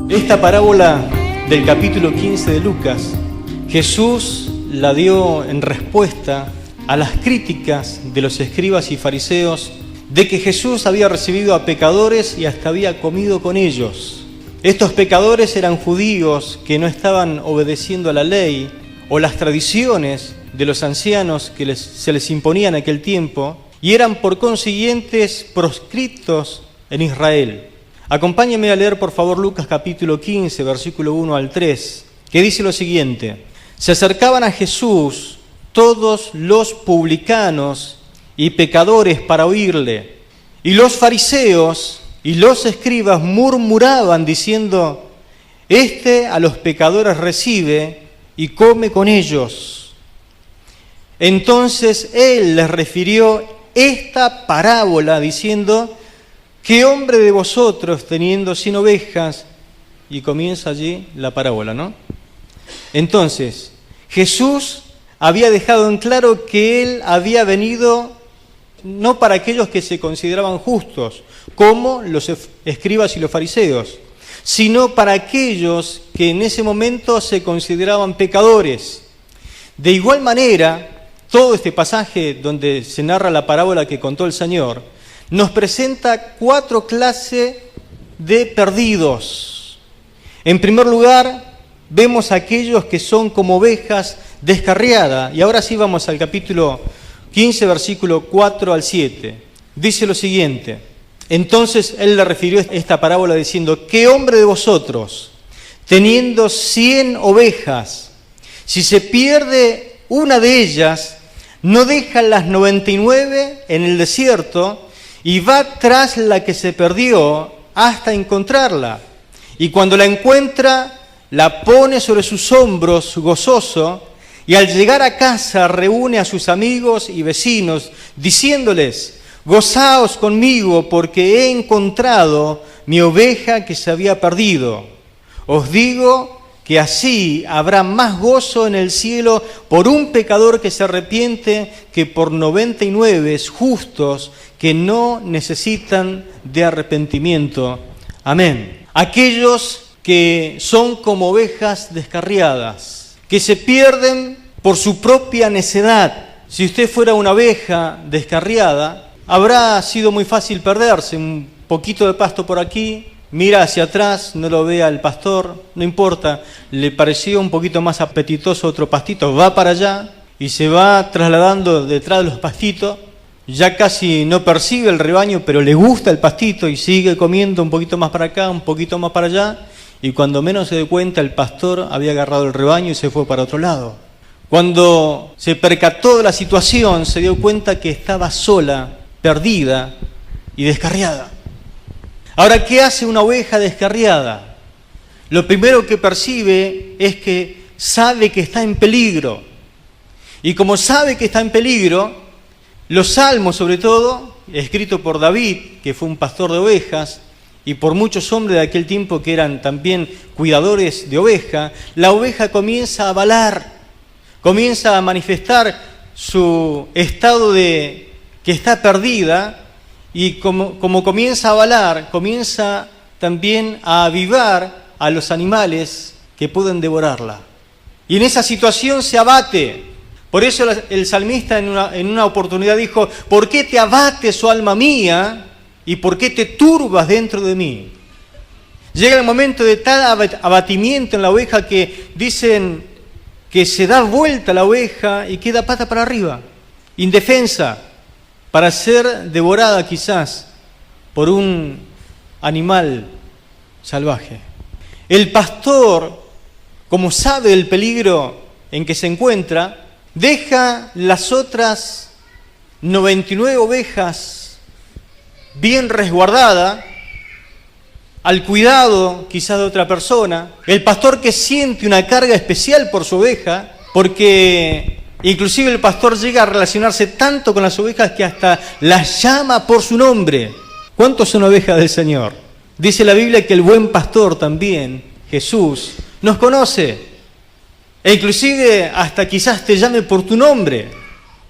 Esta parábola del capítulo 15 de Lucas, Jesús la dio en respuesta a las críticas de los escribas y fariseos de que Jesús había recibido a pecadores y hasta había comido con ellos. Estos pecadores eran judíos que no estaban obedeciendo a la ley o las tradiciones de los ancianos que se les imponía en aquel tiempo y eran por consiguientes proscriptos en Israel. Acompáñenme a leer por favor Lucas capítulo 15, versículo 1 al 3, que dice lo siguiente: se acercaban a Jesús todos los publicanos y pecadores para oírle, y los fariseos y los escribas murmuraban diciendo: este a los pecadores recibe y come con ellos. Entonces él les refirió esta parábola diciendo: ¿qué hombre de vosotros, teniendo 100 ovejas? Y comienza allí la parábola, ¿no? Entonces, Jesús había dejado en claro que Él había venido no para aquellos que se consideraban justos, como los escribas y los fariseos, sino para aquellos que en ese momento se consideraban pecadores. De igual manera, todo este pasaje donde se narra la parábola que contó el Señor, nos presenta 4 clases de perdidos. En primer lugar, vemos a aquellos que son como ovejas descarriadas. Y ahora sí vamos al capítulo 15, versículo 4 al 7. Dice lo siguiente: entonces él le refirió esta parábola diciendo: ¿qué hombre de vosotros, teniendo 100 ovejas, si se pierde una de ellas, no deja las 99 en el desierto y va tras la que se perdió hasta encontrarla? Y cuando la encuentra, la pone sobre sus hombros gozoso, y al llegar a casa reúne a sus amigos y vecinos, diciéndoles: gozaos conmigo, porque he encontrado mi oveja que se había perdido. Os digo que así habrá más gozo en el cielo por un pecador que se arrepiente que por 99 justos que no necesitan de arrepentimiento. Amén. Aquellos que son como ovejas descarriadas, que se pierden por su propia necedad. Si usted fuera una oveja descarriada, habrá sido muy fácil perderse. Un poquito de pasto por aquí, mira hacia atrás, no lo vea el pastor, no importa, le pareció un poquito más apetitoso otro pastito, va para allá y se va trasladando detrás de los pastitos. Ya casi no percibe el rebaño, pero le gusta el pastito y sigue comiendo un poquito más para acá, un poquito más para allá, y cuando menos se dé cuenta el pastor había agarrado el rebaño y se fue para otro lado. Cuando se percató de la situación, se dio cuenta que estaba sola, perdida y descarriada. Ahora, ¿qué hace una oveja descarriada? Lo primero que percibe es que sabe que está en peligro. Y como sabe que está en peligro, los salmos, sobre todo, escritos por David, que fue un pastor de ovejas, y por muchos hombres de aquel tiempo que eran también cuidadores de oveja, la oveja comienza a balar, comienza a manifestar su estado de que está perdida, y como comienza a balar, comienza también a avivar a los animales que pueden devorarla. Y en esa situación se abate. Por eso el salmista en una oportunidad dijo: ¿por qué te abates, oh alma mía? ¿Y por qué te turbas dentro de mí? Llega el momento de tal abatimiento en la oveja que dicen que se da vuelta la oveja y queda pata para arriba, indefensa, para ser devorada quizás por un animal salvaje. El pastor, como sabe el peligro en que se encuentra, deja las otras 99 ovejas bien resguardadas, al cuidado quizás de otra persona. El pastor que siente una carga especial por su oveja, porque inclusive el pastor llega a relacionarse tanto con las ovejas que hasta las llama por su nombre. ¿Cuántos son ovejas del Señor? Dice la Biblia que el buen pastor también, Jesús, nos conoce. E inclusive hasta quizás te llame por tu nombre.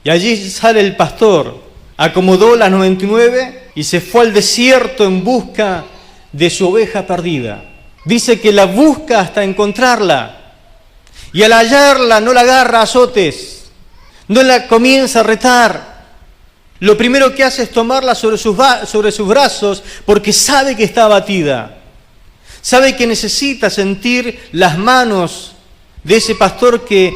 Y allí sale el pastor, acomodó las 99 y se fue al desierto en busca de su oveja perdida. Dice que la busca hasta encontrarla. Y al hallarla no la agarra a azotes, no la comienza a retar. Lo primero que hace es tomarla sobre sus brazos porque sabe que está abatida. Sabe que necesita sentir las manos de ese pastor que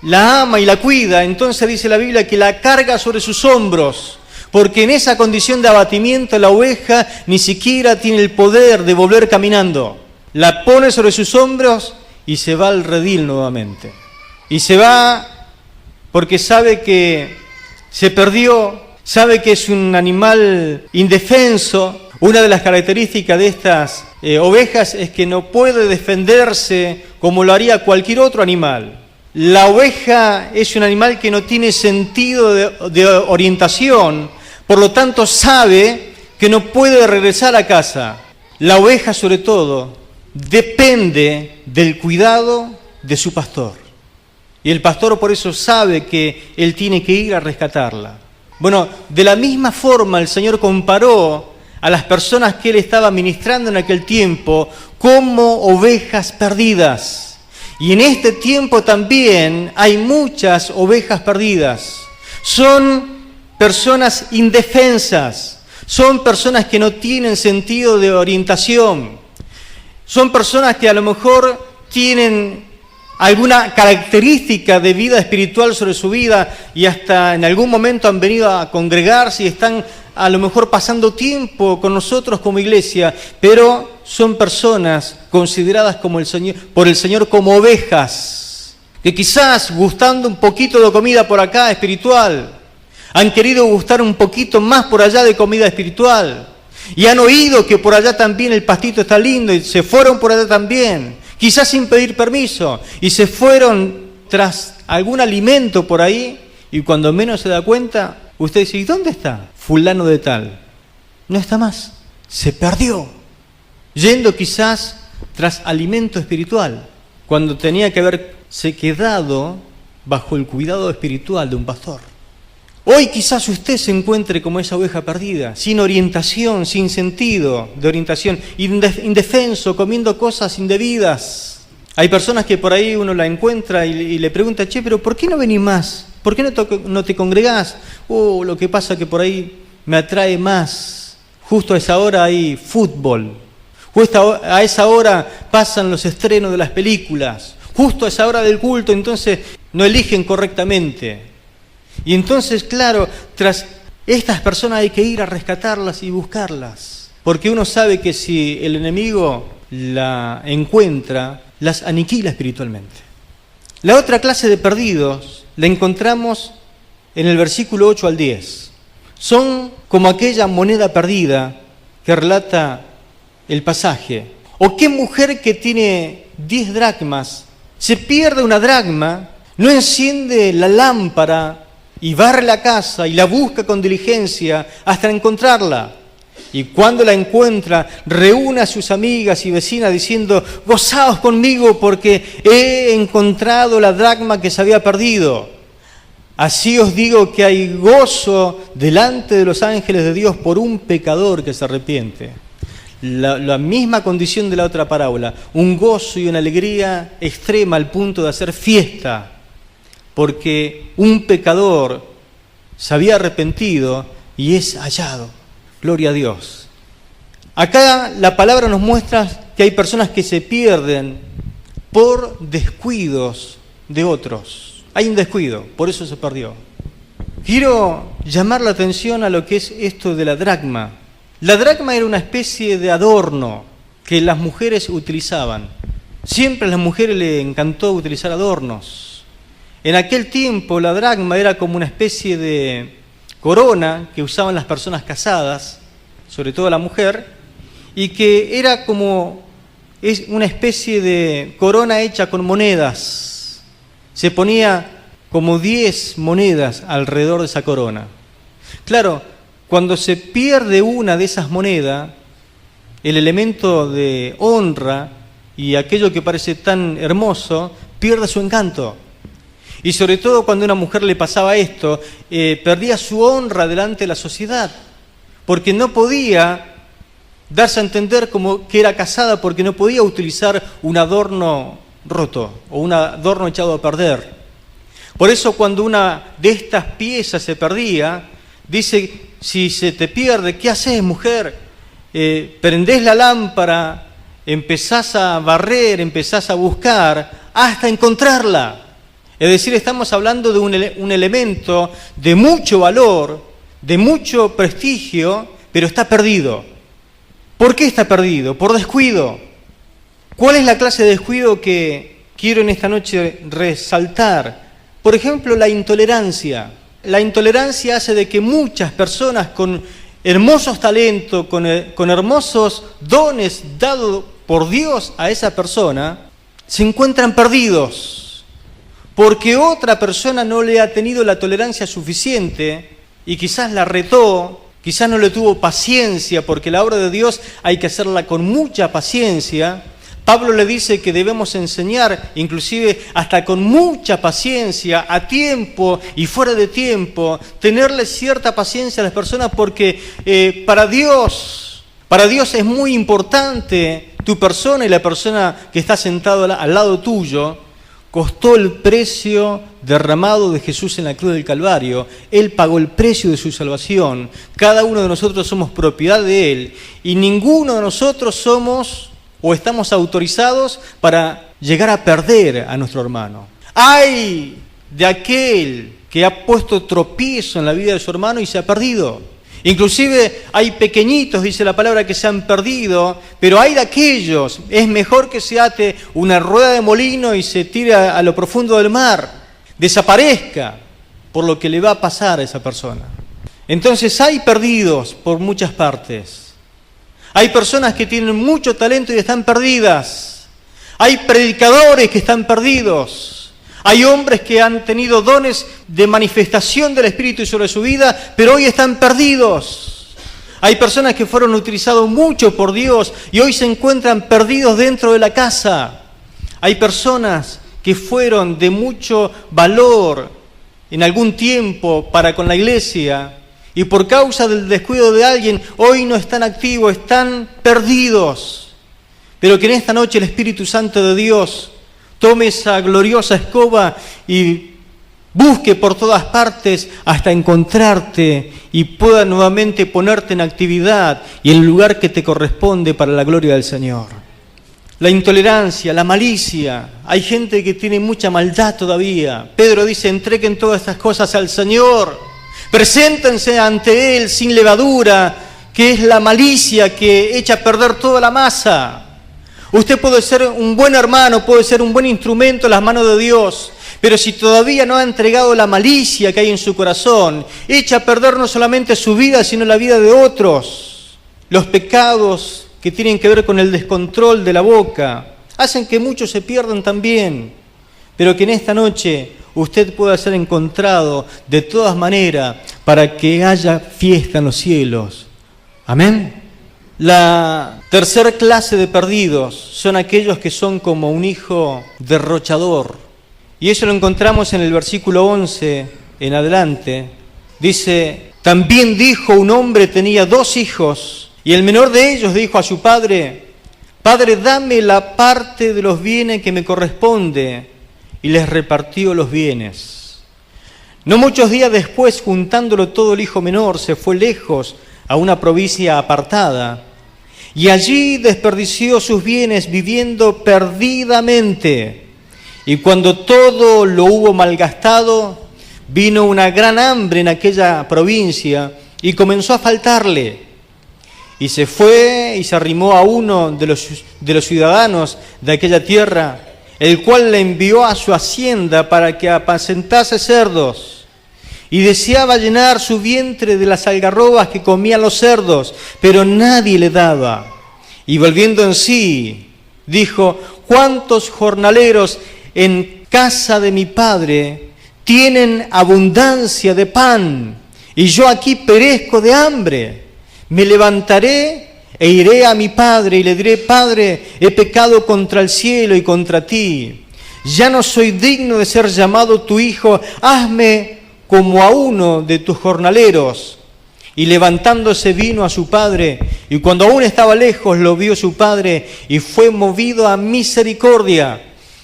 la ama y la cuida. Entonces dice la Biblia que la carga sobre sus hombros, porque en esa condición de abatimiento la oveja ni siquiera tiene el poder de volver caminando. La pone sobre sus hombros y se va al redil nuevamente. Y se va porque sabe que se perdió, sabe que es un animal indefenso. Una de las características de estas ovejas es que no puede defenderse como lo haría cualquier otro animal. La oveja es un animal que no tiene sentido de orientación, por lo tanto sabe que no puede regresar a casa. La oveja, sobre todo, depende del cuidado de su pastor. Y el pastor por eso sabe que él tiene que ir a rescatarla. Bueno, de la misma forma el Señor comparó a las personas que Él estaba ministrando en aquel tiempo como ovejas perdidas. Y en este tiempo también hay muchas ovejas perdidas. Son personas indefensas, son personas que no tienen sentido de orientación, son personas que a lo mejor tienen alguna característica de vida espiritual sobre su vida y hasta en algún momento han venido a congregarse y están a lo mejor pasando tiempo con nosotros como iglesia, pero son personas consideradas por el Señor como ovejas, que quizás gustando un poquito de comida por acá espiritual, han querido gustar un poquito más por allá de comida espiritual, y han oído que por allá también el pastito está lindo y se fueron por allá también, quizás sin pedir permiso, y se fueron tras algún alimento por ahí, y cuando menos se da cuenta, usted dice, ¿y dónde está fulano de tal? No está más, se perdió, yendo quizás tras alimento espiritual, cuando tenía que haberse quedado bajo el cuidado espiritual de un pastor. Hoy quizás usted se encuentre como esa oveja perdida, sin orientación, sin sentido de orientación, indefenso, comiendo cosas indebidas. Hay personas que por ahí uno la encuentra y le pregunta, che, pero ¿por qué no venís más? ¿Por qué no te congregás? Lo que pasa que por ahí me atrae más. Justo a esa hora hay fútbol. Justo a esa hora pasan los estrenos de las películas. Justo a esa hora del culto, entonces no eligen correctamente. Y entonces, claro, tras estas personas hay que ir a rescatarlas y buscarlas. Porque uno sabe que si el enemigo la encuentra, las aniquila espiritualmente. La otra clase de perdidos la encontramos en el versículo 8 al 10. Son como aquella moneda perdida que relata el pasaje. O qué mujer que tiene 10 dracmas, se pierde una dracma, no enciende la lámpara y barre la casa y la busca con diligencia hasta encontrarla. Y cuando la encuentra, reúne a sus amigas y vecinas diciendo, gozaos conmigo porque he encontrado la dracma que se había perdido. Así os digo que hay gozo delante de los ángeles de Dios por un pecador que se arrepiente. La misma condición de la otra parábola, un gozo y una alegría extrema al punto de hacer fiesta, porque un pecador se había arrepentido y es hallado. Gloria a Dios. Acá la palabra nos muestra que hay personas que se pierden por descuidos de otros. Hay un descuido, por eso se perdió. Quiero llamar la atención a lo que es esto de la dracma. La dracma era una especie de adorno que las mujeres utilizaban. Siempre a las mujeres les encantó utilizar adornos. En aquel tiempo la dracma era como una especie de corona que usaban las personas casadas, sobre todo la mujer, y que era como una especie de corona hecha con monedas. Se ponía como 10 monedas alrededor de esa corona. Claro, cuando se pierde una de esas monedas, el elemento de honra y aquello que parece tan hermoso pierde su encanto. Y sobre todo cuando a una mujer le pasaba esto, perdía su honra delante de la sociedad, porque no podía darse a entender como que era casada porque no podía utilizar un adorno roto o un adorno echado a perder. Por eso cuando una de estas piezas se perdía, dice, si se te pierde, ¿qué haces, mujer? Prendés la lámpara, empezás a barrer, empezás a buscar hasta encontrarla. Es decir, estamos hablando de un elemento de mucho valor, de mucho prestigio, pero está perdido. ¿Por qué está perdido? Por descuido. ¿Cuál es la clase de descuido que quiero en esta noche resaltar? Por ejemplo, la intolerancia. La intolerancia hace de que muchas personas con hermosos talentos, con hermosos dones dados por Dios a esa persona, se encuentran perdidos, porque otra persona no le ha tenido la tolerancia suficiente y quizás la retó, quizás no le tuvo paciencia, porque la obra de Dios hay que hacerla con mucha paciencia. Pablo le dice que debemos enseñar, inclusive hasta con mucha paciencia, a tiempo y fuera de tiempo, tenerle cierta paciencia a las personas, porque para Dios es muy importante tu persona y la persona que está sentada al lado tuyo. Costó el precio derramado de Jesús en la cruz del Calvario. Él pagó el precio de su salvación. Cada uno de nosotros somos propiedad de Él y ninguno de nosotros somos o estamos autorizados para llegar a perder a nuestro hermano. ¡Ay de aquel que ha puesto tropiezo en la vida de su hermano y se ha perdido! Inclusive hay pequeñitos, dice la palabra, que se han perdido, pero hay de aquellos, es mejor que se ate una rueda de molino y se tire a lo profundo del mar, desaparezca por lo que le va a pasar a esa persona. Entonces hay perdidos por muchas partes. Hay personas que tienen mucho talento y están perdidas. Hay predicadores que están perdidos. Hay hombres que han tenido dones de manifestación del Espíritu sobre su vida, pero hoy están perdidos. Hay personas que fueron utilizados mucho por Dios y hoy se encuentran perdidos dentro de la casa. Hay personas que fueron de mucho valor en algún tiempo para con la iglesia y por causa del descuido de alguien hoy no están activos, están perdidos. Pero que en esta noche el Espíritu Santo de Dios tome esa gloriosa escoba y busque por todas partes hasta encontrarte y pueda nuevamente ponerte en actividad y en el lugar que te corresponde para la gloria del Señor. La intolerancia, la malicia. Hay gente que tiene mucha maldad todavía. Pedro dice, entreguen todas estas cosas al Señor. Preséntense ante Él sin levadura, que es la malicia que echa a perder toda la masa. Usted puede ser un buen hermano, puede ser un buen instrumento en las manos de Dios, pero si todavía no ha entregado la malicia que hay en su corazón, echa a perder no solamente su vida, sino la vida de otros. Los pecados que tienen que ver con el descontrol de la boca hacen que muchos se pierdan también, pero que en esta noche usted pueda ser encontrado de todas maneras para que haya fiesta en los cielos. Amén. La tercera clase de perdidos son aquellos que son como un hijo derrochador. Y eso lo encontramos en el versículo 11 en adelante. Dice, también dijo un hombre tenía 2 hijos, y el menor de ellos dijo a su padre, Padre, dame la parte de los bienes que me corresponde, y les repartió los bienes. No muchos días después, juntándolo todo, el hijo menor se fue lejos a una provincia apartada, y allí desperdició sus bienes viviendo perdidamente. Y cuando todo lo hubo malgastado, vino una gran hambre en aquella provincia y comenzó a faltarle. Y se fue y se arrimó a uno de los ciudadanos de aquella tierra, el cual le envió a su hacienda para que apacentase cerdos. Y deseaba llenar su vientre de las algarrobas que comían los cerdos, pero nadie le daba. Y volviendo en sí, dijo, ¿cuántos jornaleros en casa de mi padre tienen abundancia de pan? Y yo aquí perezco de hambre. Me levantaré e iré a mi padre y le diré, Padre, he pecado contra el cielo y contra ti. Ya no soy digno de ser llamado tu hijo, hazme como a uno de tus jornaleros. Y levantándose vino a su padre, y cuando aún estaba lejos lo vio su padre, y fue movido a misericordia,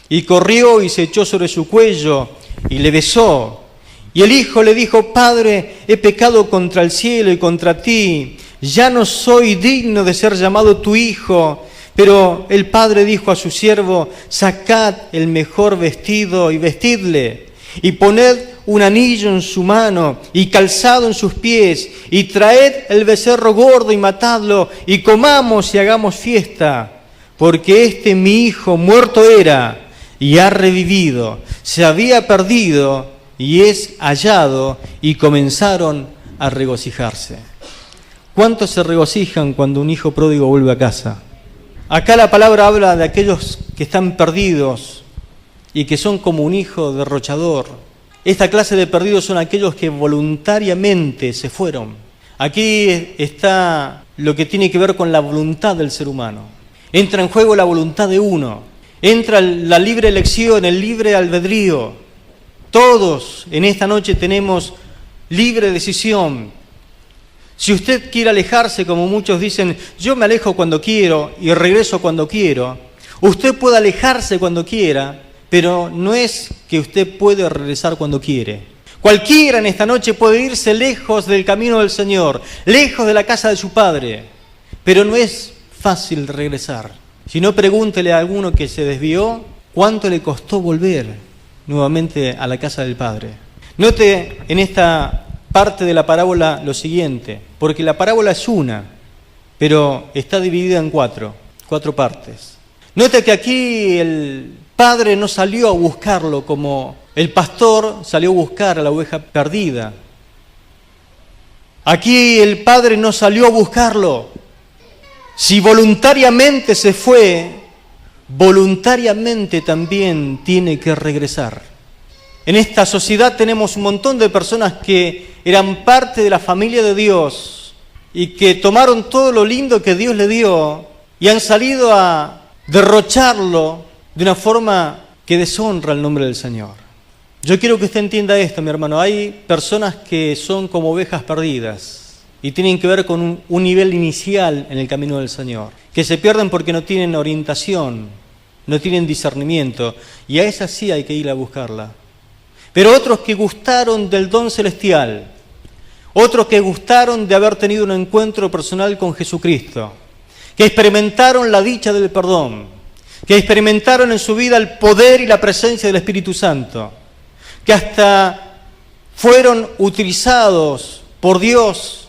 y corrió y se echó sobre su cuello, y le besó. Y el hijo le dijo: Padre, he pecado contra el cielo y contra ti, ya no soy digno de ser llamado tu hijo. Pero el padre dijo a su siervo: Sacad el mejor vestido y vestidle, y poned un anillo en su mano y calzado en sus pies, y traed el becerro gordo y matadlo, y comamos y hagamos fiesta, porque mi hijo muerto era y ha revivido, se había perdido y es hallado. Y comenzaron a regocijarse. ¿Cuántos se regocijan cuando un hijo pródigo vuelve a casa? Acá la palabra habla de aquellos que están perdidos y que son como un hijo derrochador. Esta clase de perdidos son aquellos que voluntariamente se fueron. Aquí está lo que tiene que ver con la voluntad del ser humano. Entra en juego la voluntad de uno. Entra la libre elección, el libre albedrío. Todos en esta noche tenemos libre decisión. Si usted quiere alejarse, como muchos dicen, yo me alejo cuando quiero y regreso cuando quiero, usted puede alejarse cuando quiera, pero no es que usted puede regresar cuando quiere. Cualquiera en esta noche puede irse lejos del camino del Señor, lejos de la casa de su Padre, pero no es fácil regresar. Si no, pregúntele a alguno que se desvió, ¿cuánto le costó volver nuevamente a la casa del Padre? Note en esta parte de la parábola lo siguiente, porque la parábola es una, pero está dividida en cuatro partes. Note que aquí el padre no salió a buscarlo como el pastor salió a buscar a la oveja perdida. Aquí el padre no salió a buscarlo. Si voluntariamente se fue, voluntariamente también tiene que regresar. En esta sociedad tenemos un montón de personas que eran parte de la familia de Dios y que tomaron todo lo lindo que Dios le dio y han salido a derrocharlo de una forma que deshonra el nombre del Señor. Yo quiero que usted entienda esto, mi hermano. Hay personas que son como ovejas perdidas y tienen que ver con un nivel inicial en el camino del Señor, que se pierden porque no tienen orientación, no tienen discernimiento, y a esas sí hay que ir a buscarla. Pero otros que gustaron del don celestial, otros que gustaron de haber tenido un encuentro personal con Jesucristo, que experimentaron la dicha del perdón, que experimentaron en su vida el poder y la presencia del Espíritu Santo, que hasta fueron utilizados por Dios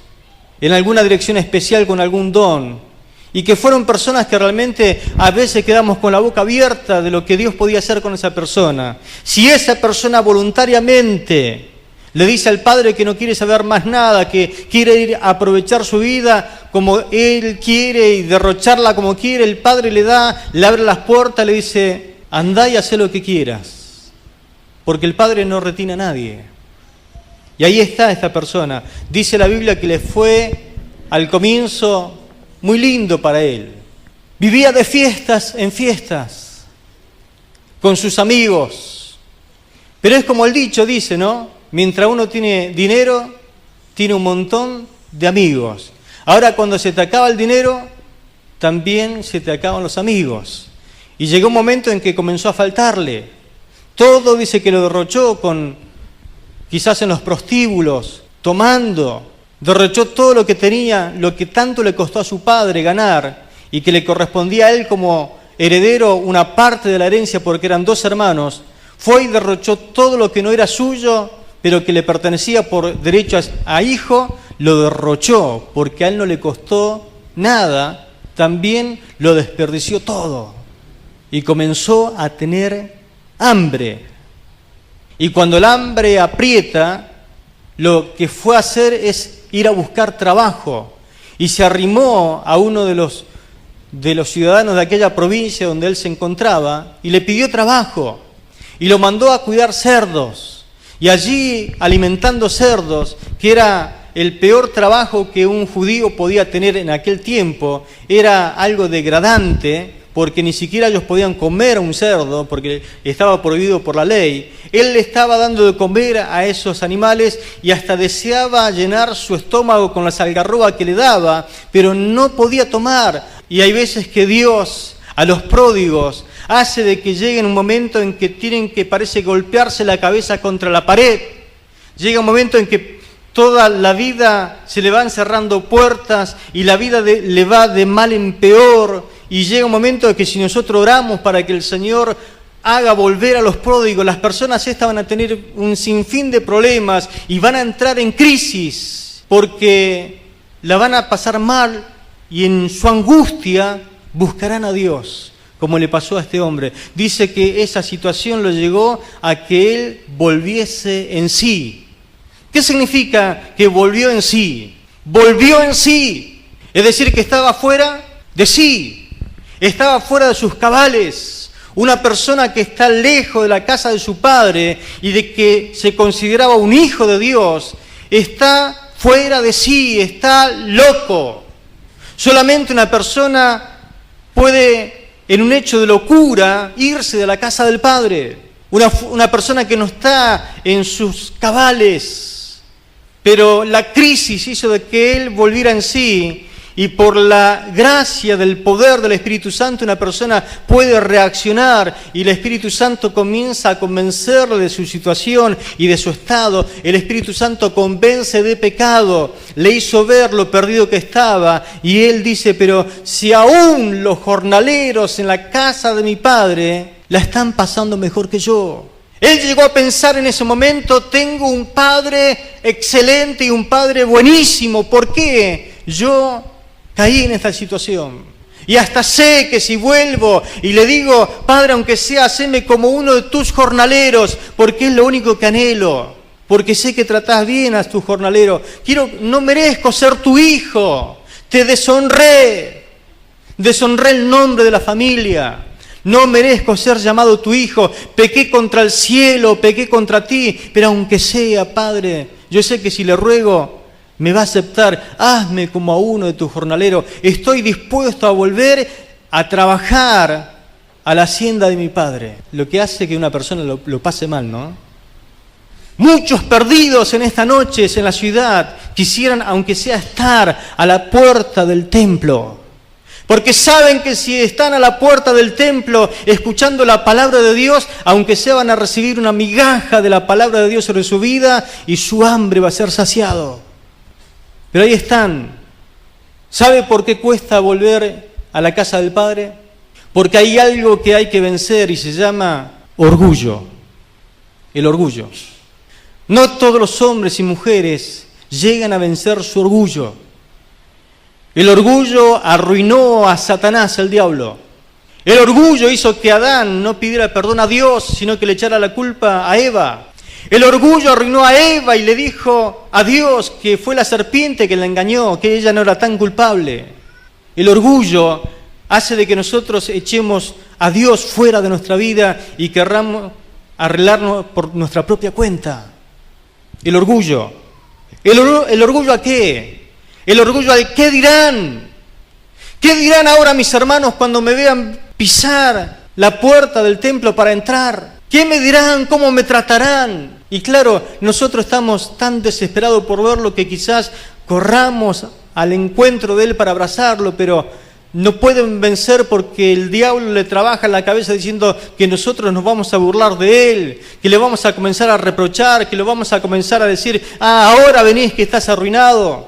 en alguna dirección especial con algún don, y que fueron personas que realmente a veces quedamos con la boca abierta de lo que Dios podía hacer con esa persona. Si esa persona voluntariamente le dice al Padre que no quiere saber más nada, que quiere ir a aprovechar su vida como Él quiere y derrocharla como quiere, el Padre le abre las puertas, le dice: andá y haz lo que quieras, porque el Padre no retiene a nadie. Y ahí está esta persona. Dice la Biblia que le fue al comienzo muy lindo para él. Vivía de fiestas en fiestas con sus amigos. Pero es como el dicho dice, ¿no? Mientras uno tiene dinero, tiene un montón de amigos. Ahora, cuando se te acaba el dinero, también se te acaban los amigos. Y llegó un momento en que comenzó a faltarle. Todo dice que lo derrochó quizás en los prostíbulos, tomando. Derrochó todo lo que tenía, lo que tanto le costó a su padre ganar y que le correspondía a él como heredero una parte de la herencia porque eran 2 hermanos. Fue y derrochó todo lo que no era suyo, pero que le pertenecía por derecho a hijo, lo derrochó porque a él no le costó nada, también lo desperdició todo y comenzó a tener hambre. Y cuando el hambre aprieta, lo que fue a hacer es ir a buscar trabajo y se arrimó a uno de los ciudadanos de aquella provincia donde él se encontraba y le pidió trabajo y lo mandó a cuidar cerdos. Y allí, alimentando cerdos, que era el peor trabajo que un judío podía tener en aquel tiempo, era algo degradante, porque ni siquiera ellos podían comer a un cerdo, porque estaba prohibido por la ley. Él le estaba dando de comer a esos animales y hasta deseaba llenar su estómago con las algarrobas que le daba, pero no podía tomar. Y hay veces que Dios a los pródigos hace de que llegue un momento en que tienen que, parece, golpearse la cabeza contra la pared. Llega un momento en que toda la vida se le van cerrando puertas y la vida le va de mal en peor. Y llega un momento en que si nosotros oramos para que el Señor haga volver a los pródigos, las personas estas van a tener un sinfín de problemas y van a entrar en crisis porque la van a pasar mal y en su angustia buscarán a Dios, como le pasó a este hombre. Dice que esa situación lo llegó a que él volviese en sí. ¿Qué significa que volvió en sí? Volvió en sí. Es decir, que estaba fuera de sí. Estaba fuera de sus cabales. Una persona que está lejos de la casa de su padre y de que se consideraba un hijo de Dios, está fuera de sí, está loco. Solamente una persona puede, en un hecho de locura, irse de la casa del Padre. Una persona que no está en sus cabales. Pero la crisis hizo de que él volviera en sí. Y por la gracia del poder del Espíritu Santo, una persona puede reaccionar y el Espíritu Santo comienza a convencerle de su situación y de su estado. El Espíritu Santo convence de pecado, le hizo ver lo perdido que estaba y él dice, pero si aún los jornaleros en la casa de mi padre la están pasando mejor que yo. Él llegó a pensar en ese momento, tengo un padre excelente y un padre buenísimo. ¿Por qué? Yo caí en esta situación. Y hasta sé que si vuelvo y le digo, Padre, aunque sea, haceme como uno de tus jornaleros, porque es lo único que anhelo. Porque sé que tratás bien a tus jornaleros. No merezco ser tu hijo. Te deshonré. Deshonré el nombre de la familia. No merezco ser llamado tu hijo. Pequé contra el cielo, pequé contra ti. Pero aunque sea, Padre, yo sé que si le ruego, me va a aceptar, hazme como a uno de tus jornaleros. Estoy dispuesto a volver a trabajar a la hacienda de mi padre. Lo que hace que una persona lo pase mal, ¿no? Muchos perdidos en esta noche en la ciudad quisieran, aunque sea, estar a la puerta del templo. Porque saben que si están a la puerta del templo escuchando la palabra de Dios, aunque sea, van a recibir una migaja de la palabra de Dios sobre su vida y su hambre va a ser saciado. Pero ahí están. ¿Sabe por qué cuesta volver a la casa del Padre? Porque hay algo que hay que vencer y se llama orgullo. El orgullo. No todos los hombres y mujeres llegan a vencer su orgullo. El orgullo arruinó a Satanás, el diablo. El orgullo hizo que Adán no pidiera perdón a Dios, sino que le echara la culpa a Eva. El orgullo arruinó a Eva y le dijo a Dios que fue la serpiente que la engañó, que ella no era tan culpable. El orgullo hace de que nosotros echemos a Dios fuera de nuestra vida y querramos arreglarnos por nuestra propia cuenta. El orgullo. ¿El orgullo a qué? El orgullo al qué dirán. ¿Qué dirán ahora mis hermanos cuando me vean pisar la puerta del templo para entrar? ¿Qué me dirán? ¿Cómo me tratarán? Y claro, nosotros estamos tan desesperados por verlo que quizás corramos al encuentro de él para abrazarlo, pero no pueden vencer porque el diablo le trabaja en la cabeza diciendo que nosotros nos vamos a burlar de él, que le vamos a comenzar a reprochar, que le vamos a comenzar a decir, ahora venís que estás arruinado,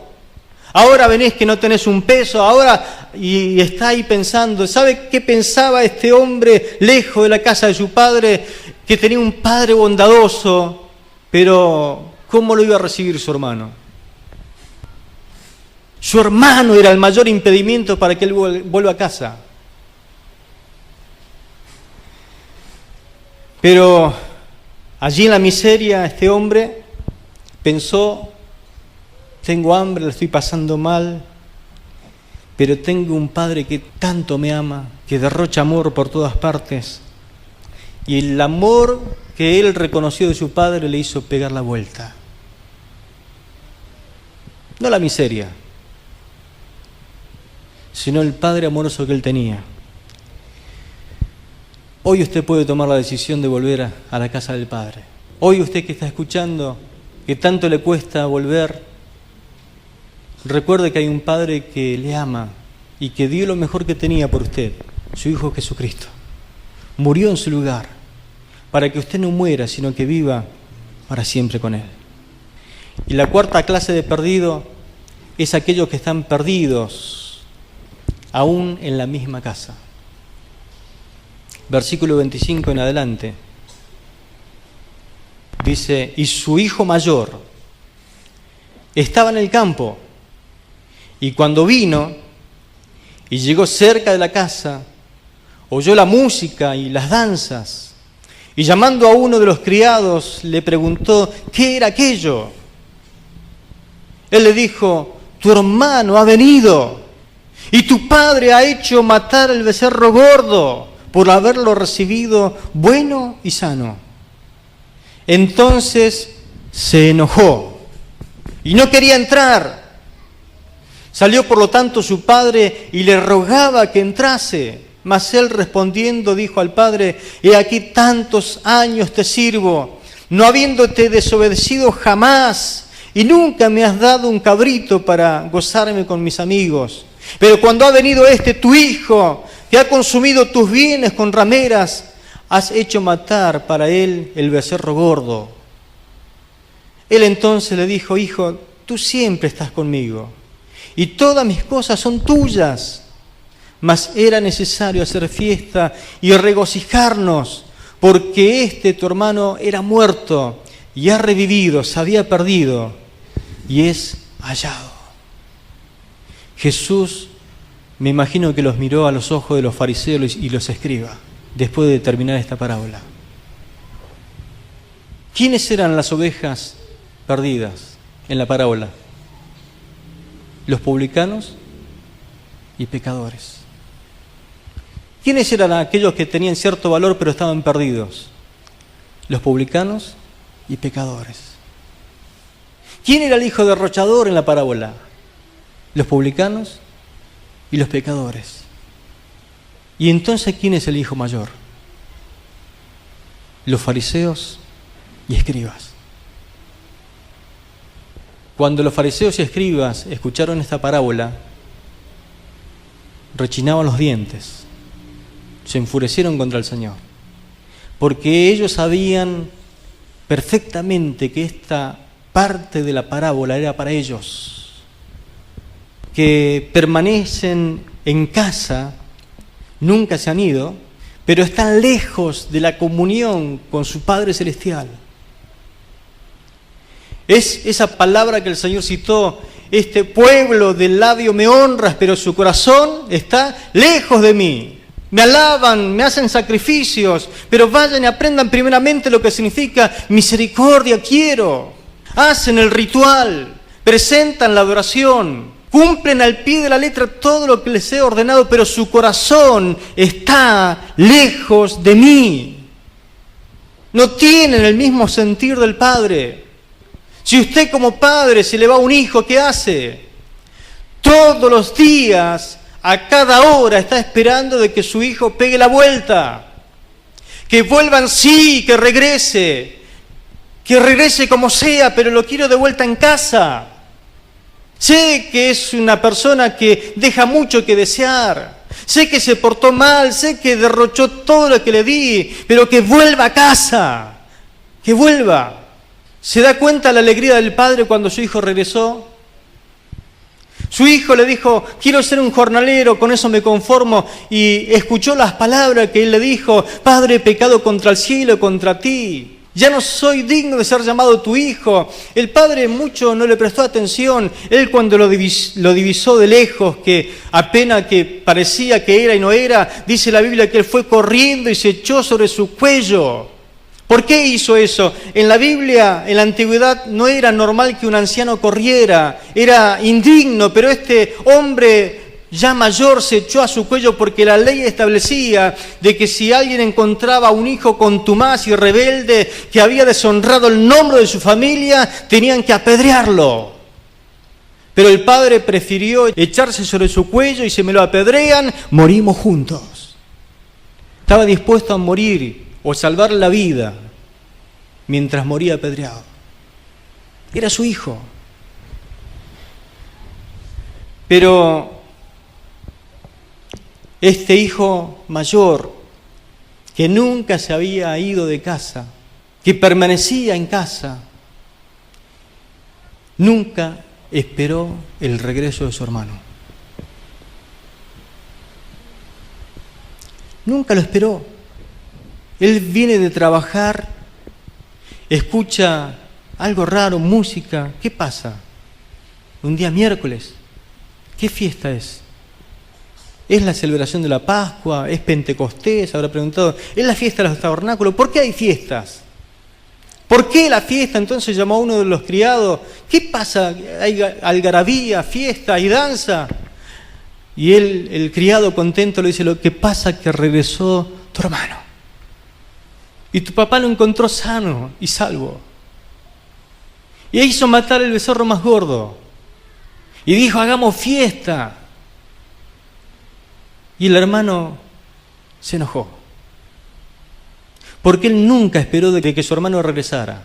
ahora venís que no tenés un peso, ahora... Y está ahí pensando, ¿sabe qué pensaba este hombre lejos de la casa de su padre? Que tenía un padre bondadoso, pero ¿cómo lo iba a recibir su hermano? Su hermano era el mayor impedimento para que él vuelva a casa. Pero allí en la miseria este hombre pensó, tengo hambre, la estoy pasando mal, pero tengo un padre que tanto me ama, que derrocha amor por todas partes. Y el amor que él reconoció de su padre le hizo pegar la vuelta. No la miseria, sino el padre amoroso que él tenía. Hoy usted puede tomar la decisión de volver a la casa del Padre. Hoy usted que está escuchando, que tanto le cuesta volver, recuerde que hay un Padre que le ama y que dio lo mejor que tenía por usted, su Hijo Jesucristo. Murió en su lugar para que usted no muera, sino que viva para siempre con Él. Y la cuarta clase de perdido es aquellos que están perdidos aún en la misma casa. Versículo 25 en adelante. Dice, y su hijo mayor estaba en el campo, y cuando vino y llegó cerca de la casa, oyó la música y las danzas, y llamando a uno de los criados le preguntó qué era aquello. Él le dijo, tu hermano ha venido, y tu padre ha hecho matar el becerro gordo por haberlo recibido bueno y sano. Entonces se enojó y no quería entrar. Salió por lo tanto su padre y le rogaba que entrase. Mas él respondiendo dijo al padre, he aquí tantos años te sirvo, no habiéndote desobedecido jamás, y nunca me has dado un cabrito para gozarme con mis amigos. Pero cuando ha venido tu hijo, que ha consumido tus bienes con rameras, has hecho matar para él el becerro gordo. Él entonces le dijo, hijo, tú siempre estás conmigo, y todas mis cosas son tuyas. Mas era necesario hacer fiesta y regocijarnos, porque tu hermano era muerto y ha revivido, se había perdido y es hallado. Jesús, me imagino que los miró a los ojos de los fariseos y los escribas, después de terminar esta parábola. ¿Quiénes eran las ovejas perdidas en la parábola? Los publicanos y pecadores. ¿Quiénes eran aquellos que tenían cierto valor pero estaban perdidos? Los publicanos y pecadores. ¿Quién era el hijo derrochador en la parábola? Los publicanos y los pecadores. ¿Y entonces quién es el hijo mayor? Los fariseos y escribas. Cuando los fariseos y escribas escucharon esta parábola, rechinaban los dientes, se enfurecieron contra el Señor, porque ellos sabían perfectamente que esta parte de la parábola era para ellos, que permanecen en casa, nunca se han ido, pero están lejos de la comunión con su Padre Celestial. Es esa palabra que el Señor citó, este pueblo del labio me honras, pero su corazón está lejos de mí. Me alaban, me hacen sacrificios, pero vayan y aprendan primeramente lo que significa misericordia quiero. Hacen el ritual, presentan la adoración, cumplen al pie de la letra todo lo que les he ordenado, pero su corazón está lejos de mí. No tienen el mismo sentir del Padre. Si usted como padre se le va un hijo, ¿qué hace? Todos los días, a cada hora, está esperando de que su hijo pegue la vuelta. Que vuelvan, sí, que regrese como sea, pero lo quiero de vuelta en casa. Sé que es una persona que deja mucho que desear. Sé que se portó mal, sé que derrochó todo lo que le di, pero que vuelva a casa, que vuelva. ¿Se da cuenta la alegría del padre cuando su hijo regresó? Su hijo le dijo, quiero ser un jornalero, con eso me conformo, y escuchó las palabras que él le dijo, Padre, he pecado contra el cielo y contra ti. Ya no soy digno de ser llamado tu hijo. El padre mucho no le prestó atención. Él cuando lo divisó de lejos, que apenas que parecía que era y no era, dice la Biblia que él fue corriendo y se echó sobre su cuello. ¿Por qué hizo eso? En la Biblia, en la antigüedad, no era normal que un anciano corriera, era indigno, pero este hombre ya mayor se echó a su cuello porque la ley establecía de que si alguien encontraba a un hijo contumaz y rebelde que había deshonrado el nombre de su familia, tenían que apedrearlo. Pero el padre prefirió echarse sobre su cuello y si me lo apedrean, morimos juntos. Estaba dispuesto a morir o salvar la vida. mientras moría apedreado. Era su hijo. Pero este hijo mayor, que nunca se había ido de casa, que permanecía en casa, nunca esperó el regreso de su hermano. Nunca lo esperó. Él viene de trabajar, escucha algo raro, música. ¿Qué pasa? Un día miércoles. ¿Qué fiesta es? ¿Es la celebración de la Pascua? ¿Es Pentecostés? Habrá preguntado. ¿Es la fiesta de los tabernáculos? ¿Por qué hay fiestas? ¿Por qué la fiesta? Entonces llamó a uno de los criados. ¿Qué pasa? ¿Hay algarabía, fiesta y danza? Y él, el criado contento, le dice: lo que pasa es que regresó tu hermano. Y tu papá lo encontró sano y salvo. Y hizo matar el becerro más gordo. Y dijo: hagamos fiesta. Y el hermano se enojó. Porque él nunca esperó de que su hermano regresara.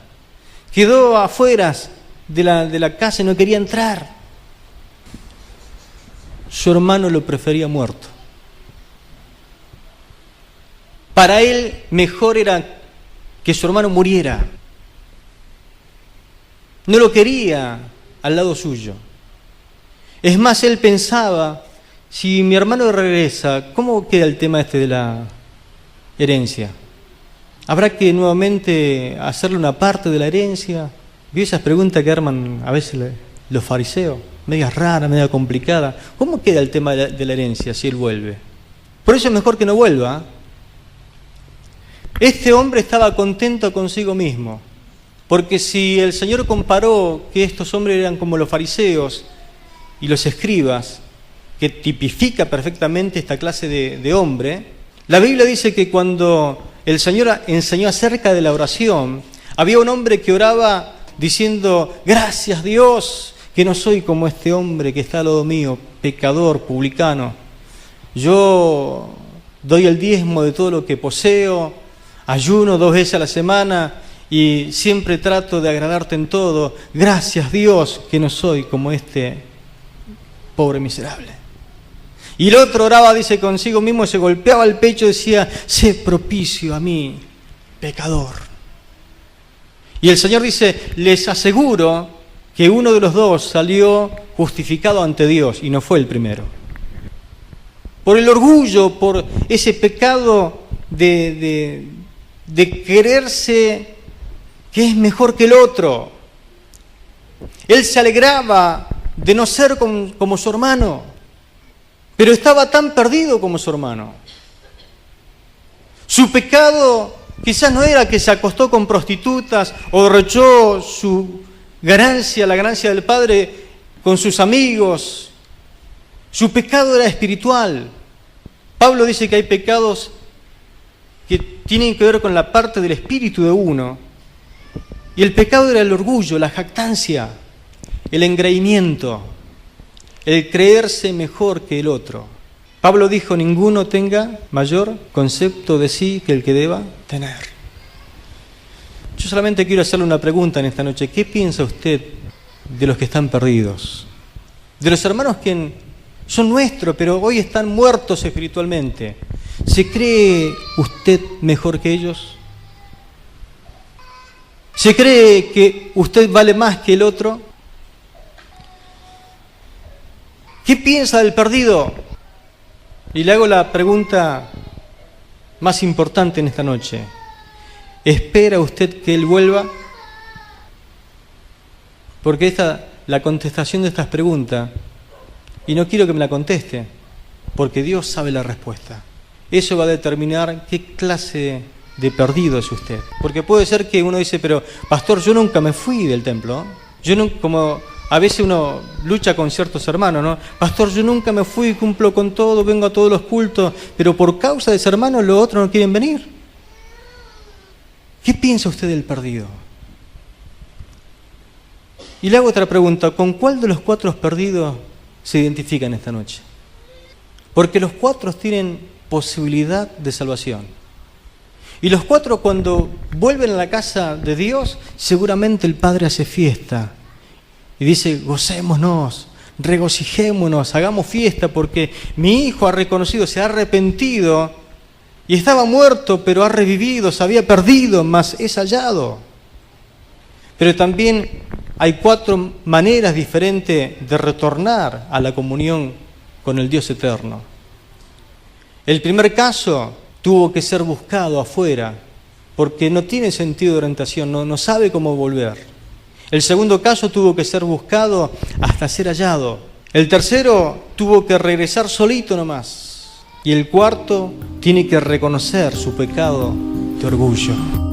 Quedó afuera de la casa y no quería entrar. Su hermano lo prefería muerto. Para él mejor era que su hermano muriera. No lo quería al lado suyo. Es más, él pensaba: si mi hermano regresa, ¿cómo queda el tema de la herencia? ¿Habrá que nuevamente hacerle una parte de la herencia? ¿Vio esas preguntas que arman a veces los fariseos? Media rara, media complicada. ¿Cómo queda el tema de la herencia si él vuelve? Por eso es mejor que no vuelva. Este hombre estaba contento consigo mismo, porque si el Señor comparó que estos hombres eran como los fariseos y los escribas, que tipifica perfectamente esta clase de hombre, la Biblia dice que cuando el Señor enseñó acerca de la oración, había un hombre que oraba diciendo: gracias Dios, que no soy como este hombre que está al lado mío, pecador, publicano. Yo doy el diezmo de todo lo que poseo, ayuno 2 veces a la semana y siempre trato de agradarte en todo. Gracias Dios, que no soy como este pobre miserable. Y el otro oraba, dice, consigo mismo, se golpeaba el pecho y decía: sé propicio a mí, pecador. Y el Señor dice: les aseguro que uno de los dos salió justificado ante Dios y no fue el primero. Por el orgullo, por ese pecado de creerse que es mejor que el otro. Él se alegraba de no ser como su hermano, pero estaba tan perdido como su hermano. Su pecado quizás no era que se acostó con prostitutas o derrochó su ganancia, la ganancia del padre, con sus amigos. Su pecado era espiritual. Pablo dice que hay pecados que tienen que ver con la parte del espíritu de uno. Y el pecado era el orgullo, la jactancia, el engreimiento, el creerse mejor que el otro. Pablo dijo: ninguno tenga mayor concepto de sí que el que deba tener. Yo solamente quiero hacerle una pregunta en esta noche. ¿Qué piensa usted de los que están perdidos? De los hermanos que son nuestros, pero hoy están muertos espiritualmente. ¿Se cree usted mejor que ellos? ¿Se cree que usted vale más que el otro? ¿Qué piensa del perdido? Y le hago la pregunta más importante en esta noche. ¿Espera usted que él vuelva? Porque la contestación de estas preguntas, y no quiero que me la conteste, porque Dios sabe la respuesta. Eso va a determinar qué clase de perdido es usted. Porque puede ser que uno dice: pero pastor, yo nunca me fui del templo. Yo no, como a veces uno lucha con ciertos hermanos, ¿no? Pastor, yo nunca me fui, cumplo con todo, vengo a todos los cultos, pero por causa de ese hermano los otros no quieren venir. ¿Qué piensa usted del perdido? Y le hago otra pregunta: ¿con cuál de los 4 perdidos se identifican esta noche? Porque los 4 tienen posibilidad de salvación. Y los 4, cuando vuelven a la casa de Dios, seguramente el Padre hace fiesta y dice: gocémonos, regocijémonos, hagamos fiesta, porque mi hijo ha reconocido, se ha arrepentido, y estaba muerto, pero ha revivido, se había perdido, mas es hallado. Pero también hay 4 maneras diferentes de retornar a la comunión con el Dios eterno. El primer caso tuvo que ser buscado afuera, porque no tiene sentido de orientación, no sabe cómo volver. El segundo caso tuvo que ser buscado hasta ser hallado. El tercero tuvo que regresar solito nomás. Y el cuarto tiene que reconocer su pecado de orgullo.